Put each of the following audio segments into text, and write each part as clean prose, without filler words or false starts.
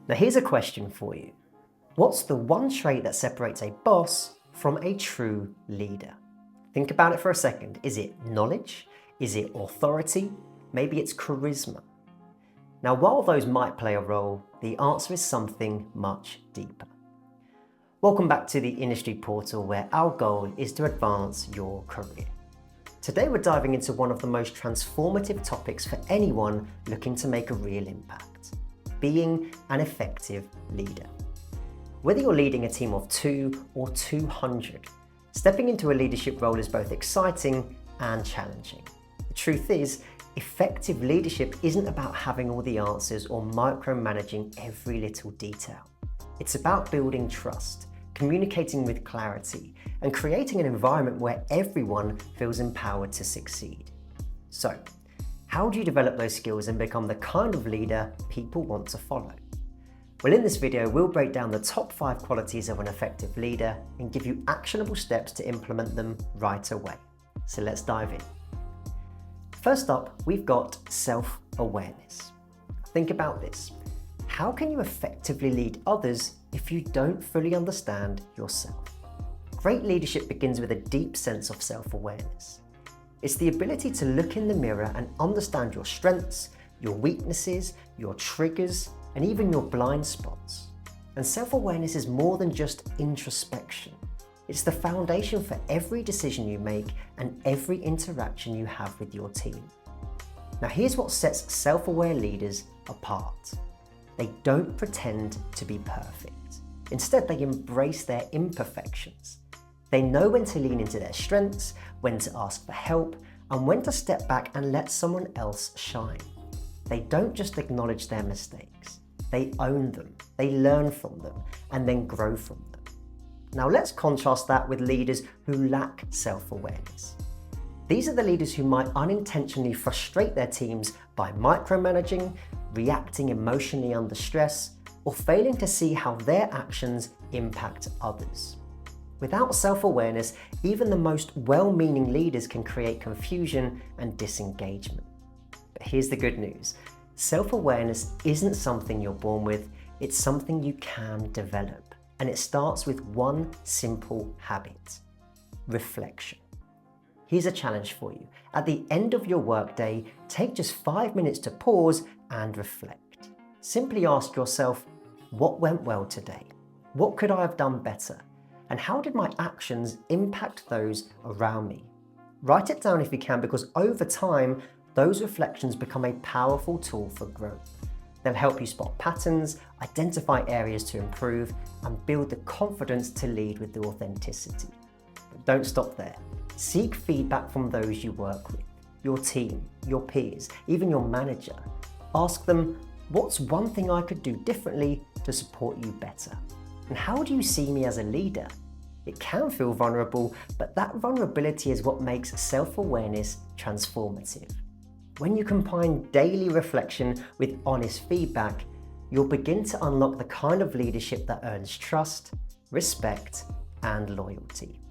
Now here's a question for you. What's the one trait that separates a boss from a true leader? Think about it for a second. Is it knowledge? Is it authority? Maybe it's charisma. Now, while those might play a role, the answer is something much deeper. Welcome back to the Industry Portal, where our goal is to advance your career. Today we're diving into one of the most transformative topics for anyone looking to make a real impact: being an effective leader. Whether you're leading a team of 2 or 200, stepping into a leadership role is both exciting and challenging. The truth is, effective leadership isn't about having all the answers or micromanaging every little detail. It's about building trust, communicating with clarity, and creating an environment where everyone feels empowered to succeed. So, how do you develop those skills and become the kind of leader people want to follow? Well, in this video, we'll break down the top 5 qualities of an effective leader and give you actionable steps to implement them right away. So let's dive in. First up, we've got self-awareness. Think about this. How can you effectively lead others if you don't fully understand yourself? Great leadership begins with a deep sense of self-awareness. It's the ability to look in the mirror and understand your strengths, your weaknesses, your triggers, and even your blind spots. And self-awareness is more than just introspection. It's the foundation for every decision you make and every interaction you have with your team. Now here's what sets self-aware leaders apart. They don't pretend to be perfect. Instead, they embrace their imperfections. They know when to lean into their strengths, when to ask for help, and when to step back and let someone else shine. They don't just acknowledge their mistakes. They own them, they learn from them, and then grow from them. Now let's contrast that with leaders who lack self-awareness. These are the leaders who might unintentionally frustrate their teams by micromanaging, reacting emotionally under stress, or failing to see how their actions impact others. Without self-awareness, even the most well-meaning leaders can create confusion and disengagement. But here's the good news. Self-awareness isn't something you're born with, it's something you can develop. And it starts with one simple habit: reflection. Here's a challenge for you. At the end of your workday, take just 5 minutes to pause and reflect. Simply ask yourself, what went well today? What could I have done better? And how did my actions impact those around me? Write it down if you can, because over time, those reflections become a powerful tool for growth. They'll help you spot patterns, identify areas to improve, and build the confidence to lead with authenticity. But don't stop there. Seek feedback from those you work with, your team, your peers, even your manager. Ask them, what's one thing I could do differently to support you better? And how do you see me as a leader? It can feel vulnerable, but that vulnerability is what makes self-awareness transformative. When you combine daily reflection with honest feedback, you'll begin to unlock the kind of leadership that earns trust, respect, and loyalty.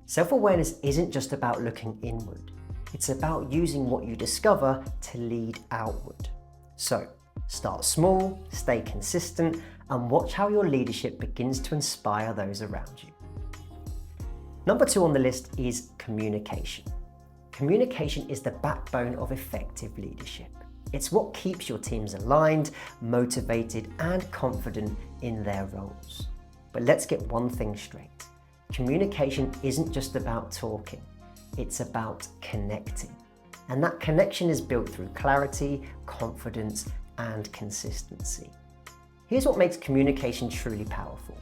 Self-awareness isn't just about looking inward. It's about using what you discover to lead outward. So, start small, stay consistent, and watch how your leadership begins to inspire those around you. Number 2 on the list is communication. Communication is the backbone of effective leadership. It's what keeps your teams aligned, motivated, and confident in their roles. But let's get one thing straight. Communication isn't just about talking, it's about connecting. And that connection is built through clarity, confidence, and consistency. Here's what makes communication truly powerful.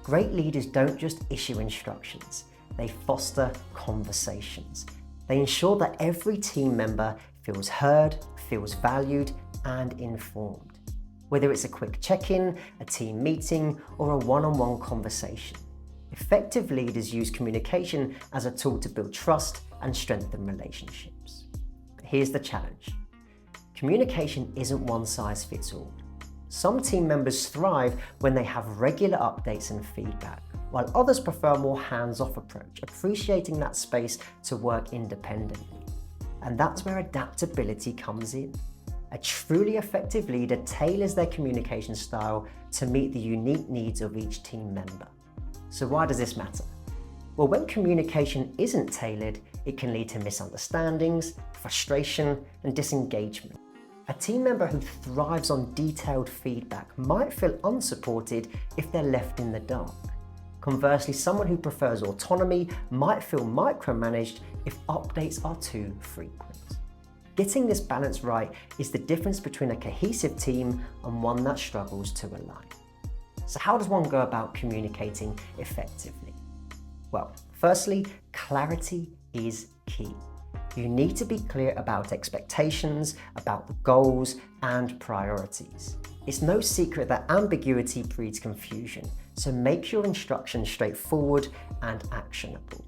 Great leaders don't just issue instructions, they foster conversations. They ensure that every team member feels heard, feels valued, and informed. Whether it's a quick check-in, a team meeting, or a one-on-one conversation. Effective leaders use communication as a tool to build trust and strengthen relationships. But here's the challenge. Communication isn't one size fits all. Some team members thrive when they have regular updates and feedback, while others prefer a more hands-off approach, appreciating that space to work independently. And that's where adaptability comes in. A truly effective leader tailors their communication style to meet the unique needs of each team member. So why does this matter? Well, when communication isn't tailored, it can lead to misunderstandings, frustration, and disengagement. A team member who thrives on detailed feedback might feel unsupported if they're left in the dark. Conversely, someone who prefers autonomy might feel micromanaged if updates are too frequent. Getting this balance right is the difference between a cohesive team and one that struggles to align. So how does one go about communicating effectively? Well, firstly, clarity is key. You need to be clear about expectations, about the goals, and priorities. It's no secret that ambiguity breeds confusion, so make your instructions straightforward and actionable.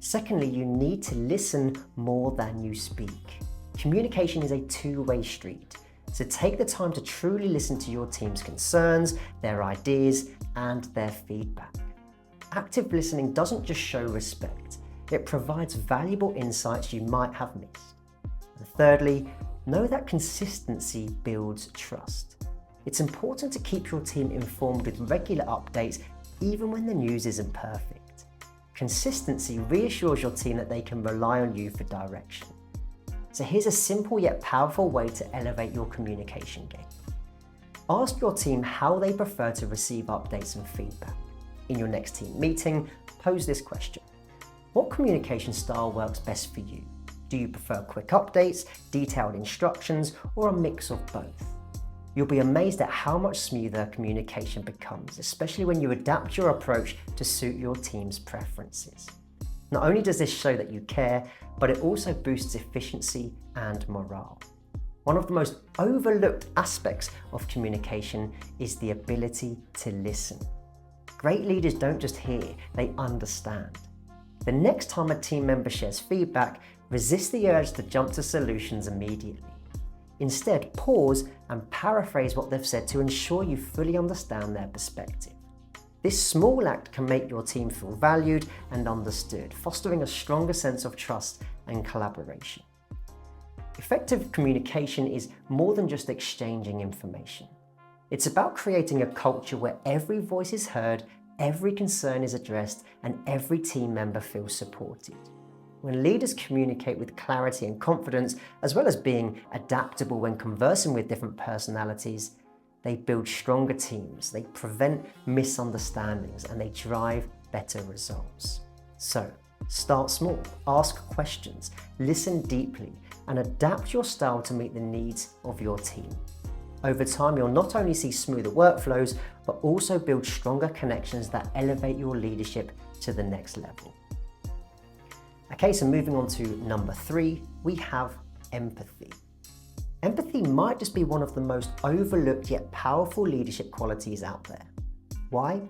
Secondly, you need to listen more than you speak. Communication is a two-way street, so take the time to truly listen to your team's concerns, their ideas, and their feedback. Active listening doesn't just show respect, it provides valuable insights you might have missed. And thirdly, know that consistency builds trust. It's important to keep your team informed with regular updates, even when the news isn't perfect. Consistency reassures your team that they can rely on you for direction. So here's a simple yet powerful way to elevate your communication game. Ask your team how they prefer to receive updates and feedback. In your next team meeting, pose this question. What communication style works best for you? Do you prefer quick updates, detailed instructions, or a mix of both? You'll be amazed at how much smoother communication becomes, especially when you adapt your approach to suit your team's preferences. Not only does this show that you care, but it also boosts efficiency and morale. One of the most overlooked aspects of communication is the ability to listen. Great leaders don't just hear, they understand. The next time a team member shares feedback, resist the urge to jump to solutions immediately. Instead, pause and paraphrase what they've said to ensure you fully understand their perspective. This small act can make your team feel valued and understood, fostering a stronger sense of trust and collaboration. Effective communication is more than just exchanging information. It's about creating a culture where every voice is heard, every concern is addressed, and every team member feels supported. When leaders communicate with clarity and confidence, as well as being adaptable when conversing with different personalities, they build stronger teams, they prevent misunderstandings, and they drive better results. So, start small, ask questions, listen deeply, and adapt your style to meet the needs of your team. Over time, you'll not only see smoother workflows, but also build stronger connections that elevate your leadership to the next level. Okay, so moving on to number 3, we have empathy. Empathy might just be one of the most overlooked yet powerful leadership qualities out there. Why?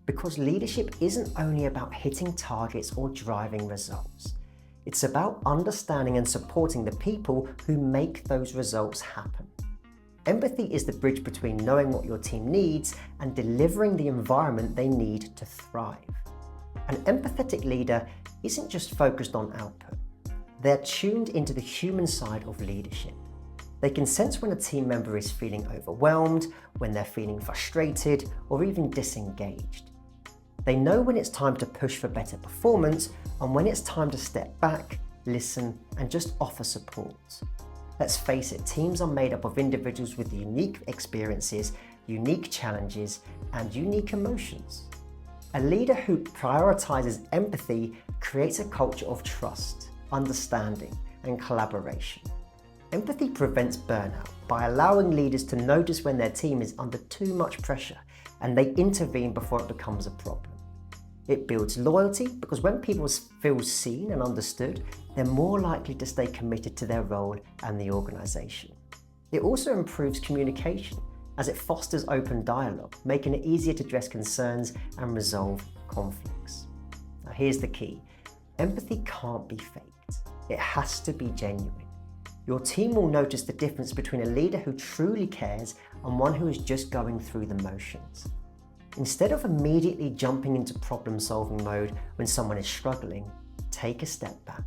Because leadership isn't only about hitting targets or driving results. It's about understanding and supporting the people who make those results happen. Empathy is the bridge between knowing what your team needs and delivering the environment they need to thrive. An empathetic leader isn't just focused on output. They're tuned into the human side of leadership. They can sense when a team member is feeling overwhelmed, when they're feeling frustrated, or even disengaged. They know when it's time to push for better performance and when it's time to step back, listen, and just offer support. Let's face it, teams are made up of individuals with unique experiences, unique challenges, and unique emotions. A leader who prioritizes empathy creates a culture of trust, understanding, and collaboration. Empathy prevents burnout by allowing leaders to notice when their team is under too much pressure and they intervene before it becomes a problem. It builds loyalty because when people feel seen and understood, they're more likely to stay committed to their role and the organization. It also improves communication as it fosters open dialogue, making it easier to address concerns and resolve conflicts. Now here's the key. Empathy can't be faked. It has to be genuine. Your team will notice the difference between a leader who truly cares and one who is just going through the motions. Instead of immediately jumping into problem-solving mode when someone is struggling, take a step back.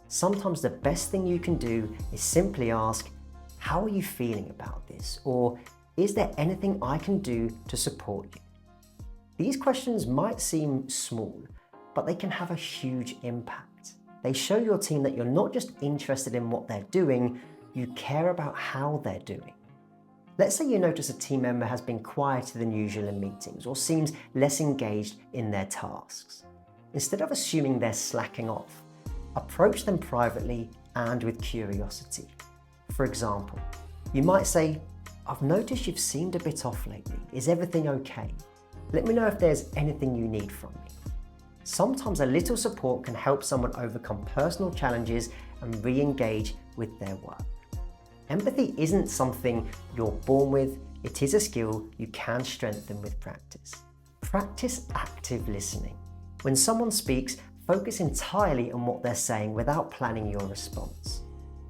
Sometimes the best thing you can do is simply ask, How are you feeling about this? Or is there anything I can do to support you? These questions might seem small, but they can have a huge impact. They show your team that you're not just interested in what they're doing, you care about how they're doing. Let's say you notice a team member has been quieter than usual in meetings or seems less engaged in their tasks. Instead of assuming they're slacking off, approach them privately and with curiosity. For example, you might say, "I've noticed you've seemed a bit off lately. Is everything okay? Let me know if there's anything you need from me." Sometimes a little support can help someone overcome personal challenges and re-engage with their work. Empathy isn't something you're born with, it is a skill you can strengthen with practice. Practice active listening. When someone speaks, focus entirely on what they're saying without planning your response.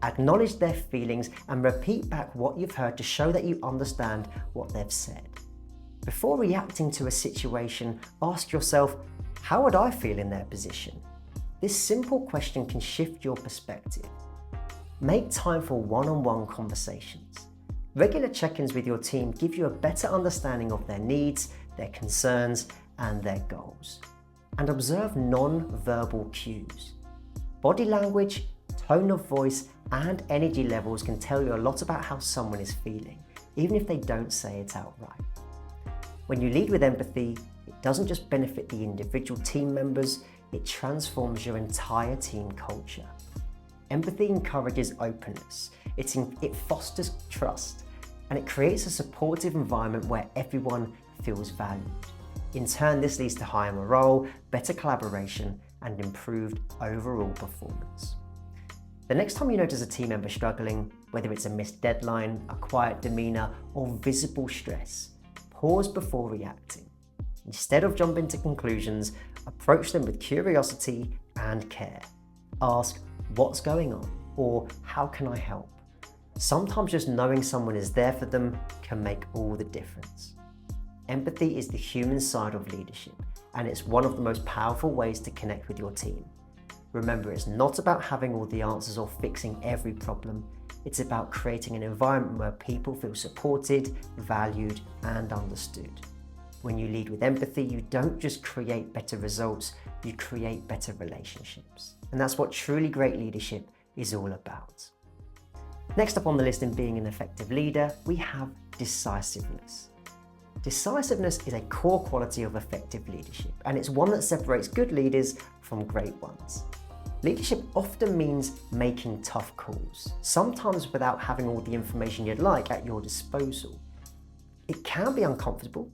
Acknowledge their feelings and repeat back what you've heard to show that you understand what they've said. Before reacting to a situation, ask yourself, how would I feel in their position? This simple question can shift your perspective. Make time for one-on-one conversations. Regular check-ins with your team give you a better understanding of their needs, their concerns, and their goals. And observe non-verbal cues. Body language, tone of voice, and energy levels can tell you a lot about how someone is feeling, even if they don't say it outright. When you lead with empathy, it doesn't just benefit the individual team members, it transforms your entire team culture. Empathy encourages openness, it fosters trust, and it creates a supportive environment where everyone feels valued. In turn, this leads to higher morale, better collaboration, and improved overall performance. The next time you notice a team member struggling, whether it's a missed deadline, a quiet demeanor, or visible stress, pause before reacting. Instead of jumping to conclusions, approach them with curiosity and care. Ask, "What's going on?" or "How can I help?" Sometimes just knowing someone is there for them can make all the difference. Empathy is the human side of leadership, and it's one of the most powerful ways to connect with your team. Remember, it's not about having all the answers or fixing every problem. It's about creating an environment where people feel supported, valued, and understood. When you lead with empathy, you don't just create better results, you create better relationships. And that's what truly great leadership is all about. Next up on the list in being an effective leader, we have decisiveness. Decisiveness is a core quality of effective leadership, and it's one that separates good leaders from great ones. Leadership often means making tough calls, sometimes without having all the information you'd like at your disposal. It can be uncomfortable,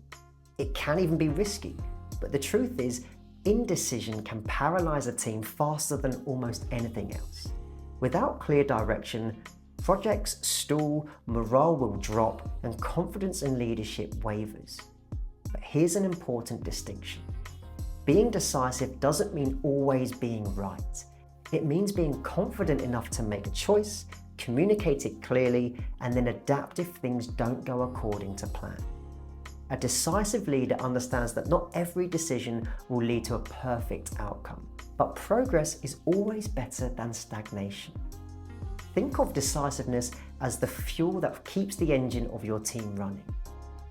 it can even be risky, but the truth is, indecision can paralyze a team faster than almost anything else. Without clear direction, projects stall, morale will drop, and confidence in leadership wavers. But here's an important distinction. Being decisive doesn't mean always being right. It means being confident enough to make a choice, communicate it clearly, and then adapt if things don't go according to plan. A decisive leader understands that not every decision will lead to a perfect outcome, but progress is always better than stagnation. Think of decisiveness as the fuel that keeps the engine of your team running.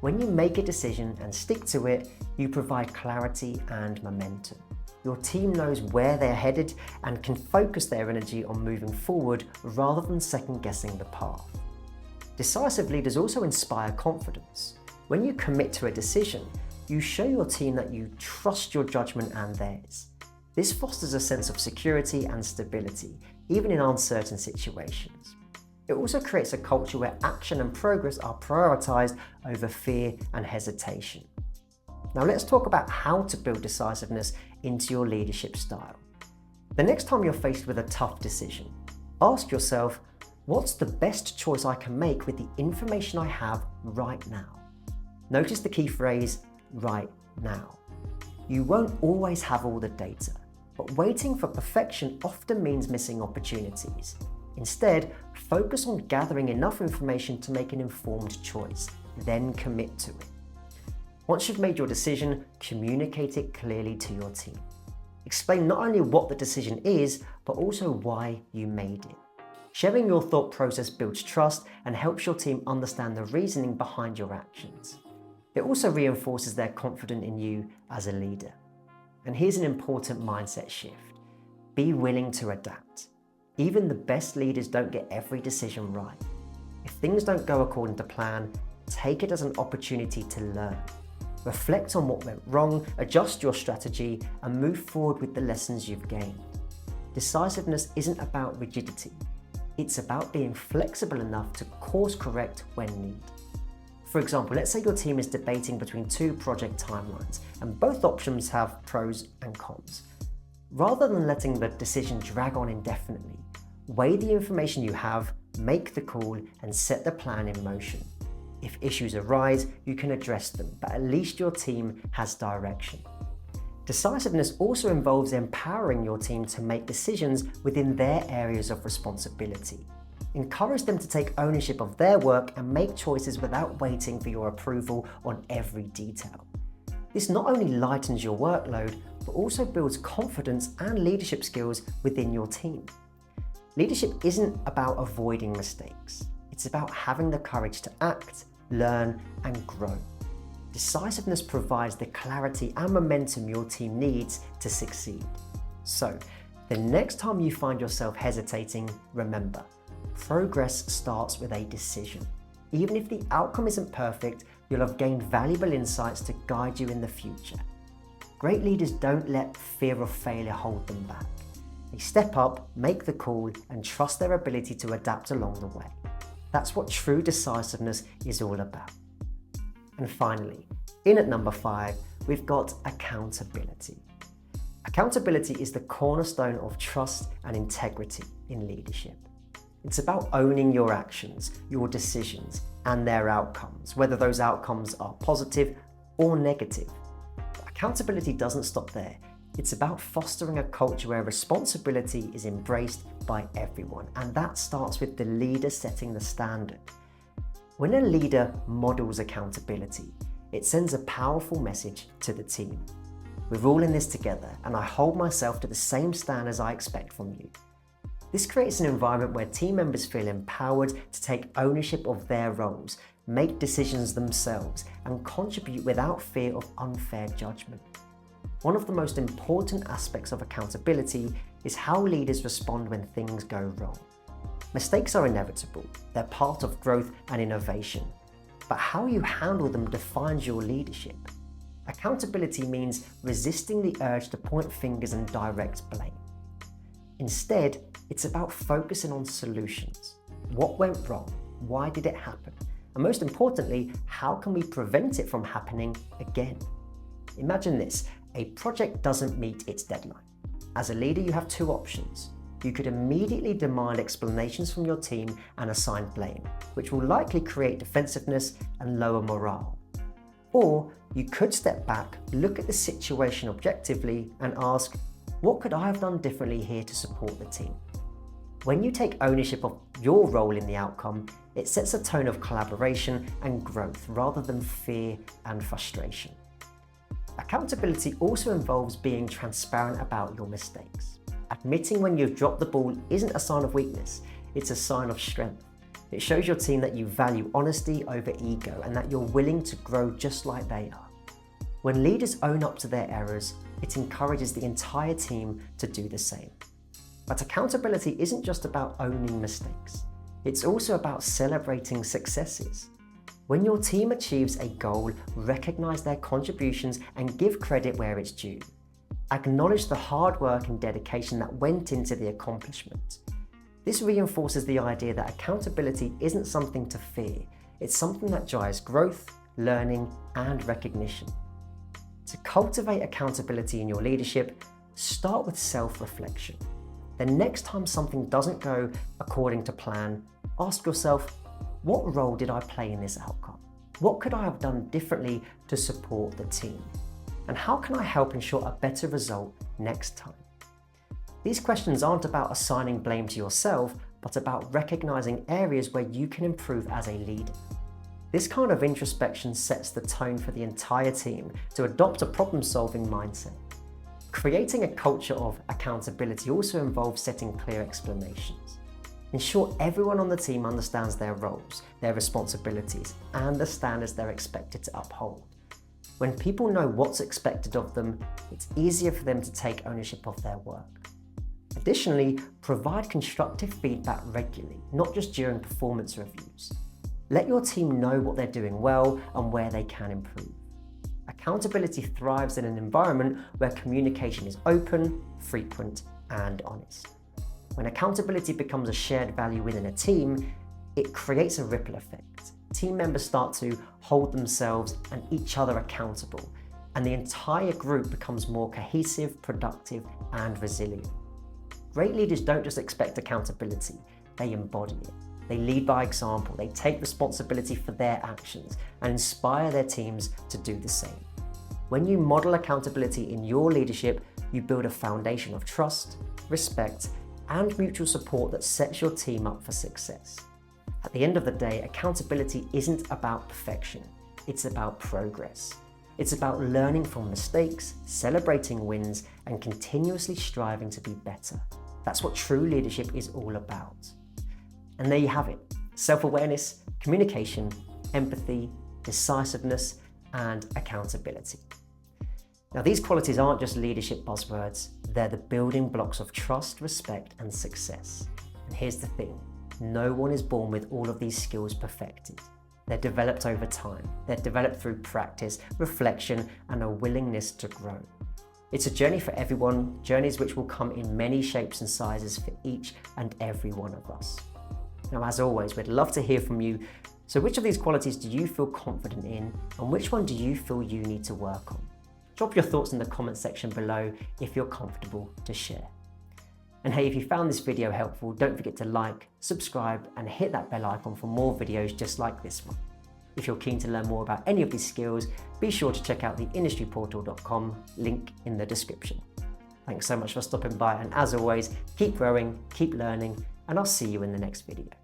When you make a decision and stick to it, you provide clarity and momentum. Your team knows where they're headed and can focus their energy on moving forward rather than second-guessing the path. Decisive leaders also inspire confidence. When you commit to a decision, you show your team that you trust your judgment and theirs. This fosters a sense of security and stability, even in uncertain situations. It also creates a culture where action and progress are prioritized over fear and hesitation. Now let's talk about how to build decisiveness into your leadership style. The next time you're faced with a tough decision, ask yourself, what's the best choice I can make with the information I have right now? Notice the key phrase, right now. You won't always have all the data, but waiting for perfection often means missing opportunities. Instead, focus on gathering enough information to make an informed choice, then commit to it. Once you've made your decision, communicate it clearly to your team. Explain not only what the decision is, but also why you made it. Sharing your thought process builds trust and helps your team understand the reasoning behind your actions. It also reinforces their confidence in you as a leader. And here's an important mindset shift. Be willing to adapt. Even the best leaders don't get every decision right. If things don't go according to plan, take it as an opportunity to learn. Reflect on what went wrong, adjust your strategy, and move forward with the lessons you've gained. Decisiveness isn't about rigidity. It's about being flexible enough to course correct when needed. For example, let's say your team is debating between two project timelines, and both options have pros and cons. Rather than letting the decision drag on indefinitely, weigh the information you have, make the call, and set the plan in motion. If issues arise, you can address them, but at least your team has direction. Decisiveness also involves empowering your team to make decisions within their areas of responsibility. Encourage them to take ownership of their work and make choices without waiting for your approval on every detail. This not only lightens your workload, but also builds confidence and leadership skills within your team. Leadership isn't about avoiding mistakes. It's about having the courage to act, learn, and grow. Decisiveness provides the clarity and momentum your team needs to succeed. So, the next time you find yourself hesitating, remember, progress starts with a decision. Even if the outcome isn't perfect, you'll have gained valuable insights to guide you in the future. Great leaders don't let fear of failure hold them back. They step up, make the call, and trust their ability to adapt along the way. That's what true decisiveness is all about. And finally, in at number 5, we've got accountability. Accountability is the cornerstone of trust and integrity in leadership. It's about owning your actions, your decisions, and their outcomes, whether those outcomes are positive or negative. But accountability doesn't stop there. It's about fostering a culture where responsibility is embraced by everyone, and that starts with the leader setting the standard. When a leader models accountability, it sends a powerful message to the team. We're all in this together, and I hold myself to the same standards I expect from you. This creates an environment where team members feel empowered to take ownership of their roles, make decisions themselves, and contribute without fear of unfair judgment. One of the most important aspects of accountability is how leaders respond when things go wrong. Mistakes are inevitable, they're part of growth and innovation, but how you handle them defines your leadership. Accountability means resisting the urge to point fingers and direct blame. Instead, it's about focusing on solutions. What went wrong? Why did it happen? And most importantly, how can we prevent it from happening again? Imagine this, a project doesn't meet its deadline. As a leader, you have two options. You could immediately demand explanations from your team and assign blame, which will likely create defensiveness and lower morale. Or you could step back, look at the situation objectively, and ask, what could I have done differently here to support the team? When you take ownership of your role in the outcome, it sets a tone of collaboration and growth rather than fear and frustration. Accountability also involves being transparent about your mistakes. Admitting when you've dropped the ball isn't a sign of weakness, it's a sign of strength. It shows your team that you value honesty over ego and that you're willing to grow just like they are. When leaders own up to their errors, it encourages the entire team to do the same. But accountability isn't just about owning mistakes. It's also about celebrating successes. When your team achieves a goal, recognize their contributions and give credit where it's due. Acknowledge the hard work and dedication that went into the accomplishment. This reinforces the idea that accountability isn't something to fear, it's something that drives growth, learning, and recognition. To cultivate accountability in your leadership, start with self-reflection. The next time something doesn't go according to plan, ask yourself, what role did I play in this outcome? What could I have done differently to support the team? And how can I help ensure a better result next time? These questions aren't about assigning blame to yourself, but about recognizing areas where you can improve as a leader. This kind of introspection sets the tone for the entire team to adopt a problem-solving mindset. Creating a culture of accountability also involves setting clear explanations. Ensure everyone on the team understands their roles, their responsibilities, and the standards they're expected to uphold. When people know what's expected of them, it's easier for them to take ownership of their work. Additionally, provide constructive feedback regularly, not just during performance reviews. Let your team know what they're doing well and where they can improve. Accountability thrives in an environment where communication is open, frequent, and honest. When accountability becomes a shared value within a team, it creates a ripple effect. Team members start to hold themselves and each other accountable, and the entire group becomes more cohesive, productive, and resilient. Great leaders don't just expect accountability, they embody it. They lead by example, they take responsibility for their actions, and inspire their teams to do the same. When you model accountability in your leadership, you build a foundation of trust, respect, and mutual support that sets your team up for success. At the end of the day, accountability isn't about perfection, it's about progress. It's about learning from mistakes, celebrating wins, and continuously striving to be better. That's what true leadership is all about. And there you have it. Self-awareness, communication, empathy, decisiveness, and accountability. Now, these qualities aren't just leadership buzzwords, they're the building blocks of trust, respect, and success. And here's the thing, no one is born with all of these skills perfected. They're developed over time. They're developed through practice, reflection, and a willingness to grow. It's a journey for everyone, journeys which will come in many shapes and sizes for each and every one of us. Now, as always, we'd love to hear from you. So which of these qualities do you feel confident in, and which one do you feel you need to work on? Drop your thoughts in the comment section below if you're comfortable to share. And hey, if you found this video helpful, don't forget to like, subscribe, and hit that bell icon for more videos just like this one. If you're keen to learn more about any of these skills, be sure to check out theindustryportal.com, link in the description. Thanks so much for stopping by, and as always, keep growing, keep learning, and I'll see you in the next video.